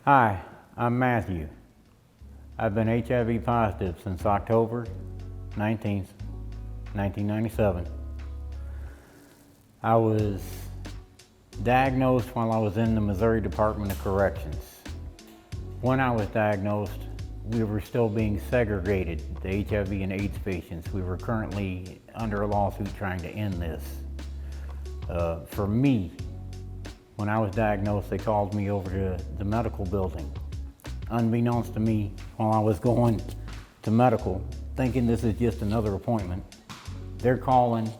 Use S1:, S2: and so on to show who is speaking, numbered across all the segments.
S1: Hi, I'm Matthew. I've been HIV positive since October 19th, 1997. I was diagnosed while I was in the Missouri Department of Corrections. When I was diagnosed, we were still being segregated, the HIV and AIDS patients. We were currently under a lawsuit trying to end this. For me, when I was diagnosed, they called me over to the medical building. Unbeknownst to me, while I was going to medical, thinking this is just another appointment, they're calling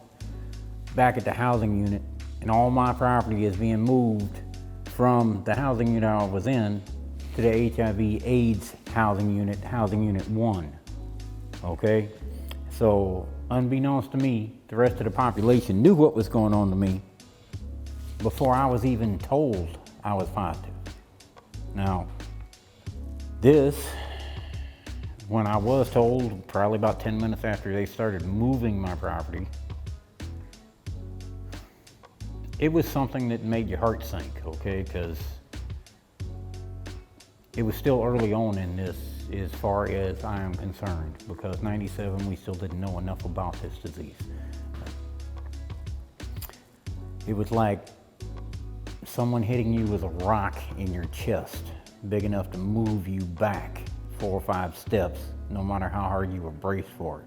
S1: back at the housing unit, and all my property is being moved from the housing unit I was in to the HIV AIDS housing unit 1. Okay? So, unbeknownst to me, the rest of the population knew what was going on to me before I was even told I was positive. Now, this, when I was told, probably about 10 minutes after they started moving my property, it was something that made your heart sink, okay? Because it was still early on in this as far as I am concerned, because 97 we still didn't know enough about this disease. It was like someone hitting you with a rock in your chest, big enough to move you back 4 or 5 steps, no matter how hard you were braced for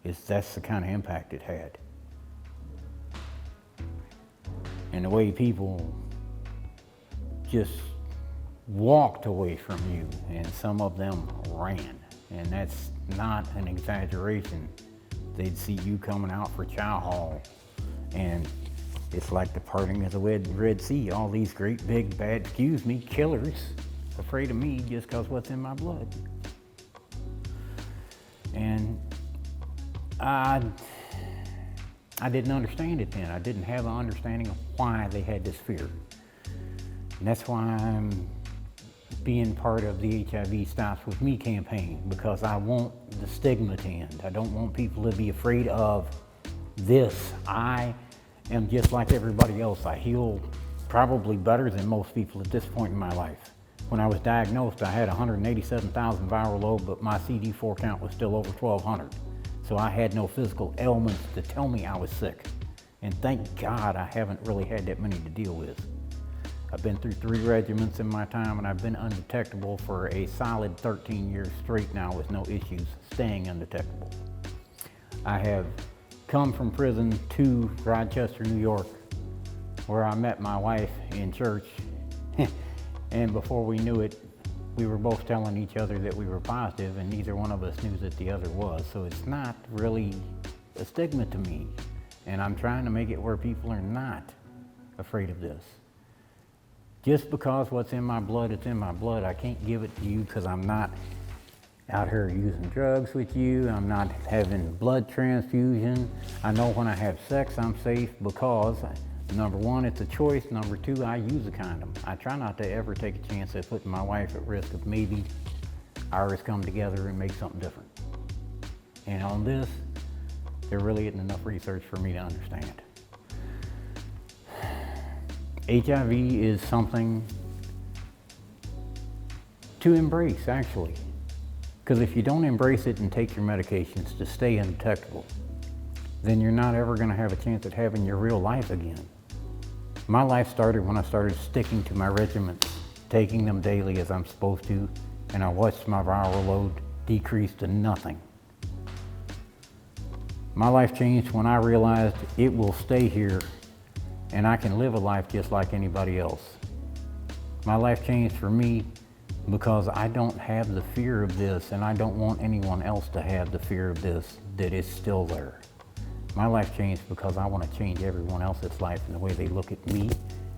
S1: it. That's the kind of impact it had. And the way people just walked away from you, and some of them ran. And that's not an exaggeration. They'd see you coming out for chow hall, and it's like the parting of the Red Sea. All these great big bad, killers afraid of me just because what's in my blood. And I didn't understand it then. I didn't have an understanding of why they had this fear. And that's why I'm being part of the HIV Stops With Me campaign, because I want the stigma to end. I don't want people to be afraid of this. I am just like everybody else. I heal probably better than most people at this point in my life. When I was diagnosed, I had 187,000 viral load, but my CD4 count was still over 1,200. So I had no physical ailments to tell me I was sick. And thank God I haven't really had that many to deal with. I've been through 3 regiments in my time, and I've been undetectable for a solid 13 years straight now with no issues staying undetectable. I have come from prison to Rochester, New York, where I met my wife in church. And before we knew it, we were both telling each other that we were positive, and neither one of us knew that the other was. So it's not really a stigma to me. And I'm trying to make it where people are not afraid of this. Just because what's in my blood, it's in my blood. I can't give it to you because I'm not out here using drugs with you. I'm not having blood transfusion. I know when I have sex, I'm safe because, number 1, it's a choice. Number 2, I use a condom. I try not to ever take a chance at putting my wife at risk of maybe ours come together and make something different. And on this, there really isn't enough research for me to understand. HIV is something to embrace, actually. Because if you don't embrace it and take your medications to stay undetectable, then you're not ever going to have a chance at having your real life again. My life started when I started sticking to my regimens, taking them daily as I'm supposed to, and I watched my viral load decrease to nothing. My life changed when I realized it will stay here and I can live a life just like anybody else. My life changed for me because I don't have the fear of this, and I don't want anyone else to have the fear of this that is still there. My life changed because I want to change everyone else's life in the way they look at me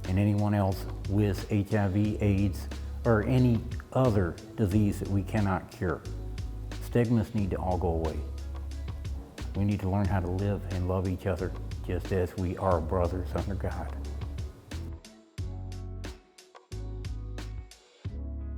S1: and anyone else with HIV, AIDS, or any other disease that we cannot cure. Stigmas need to all go away. We need to learn how to live and love each other just as we are brothers under God.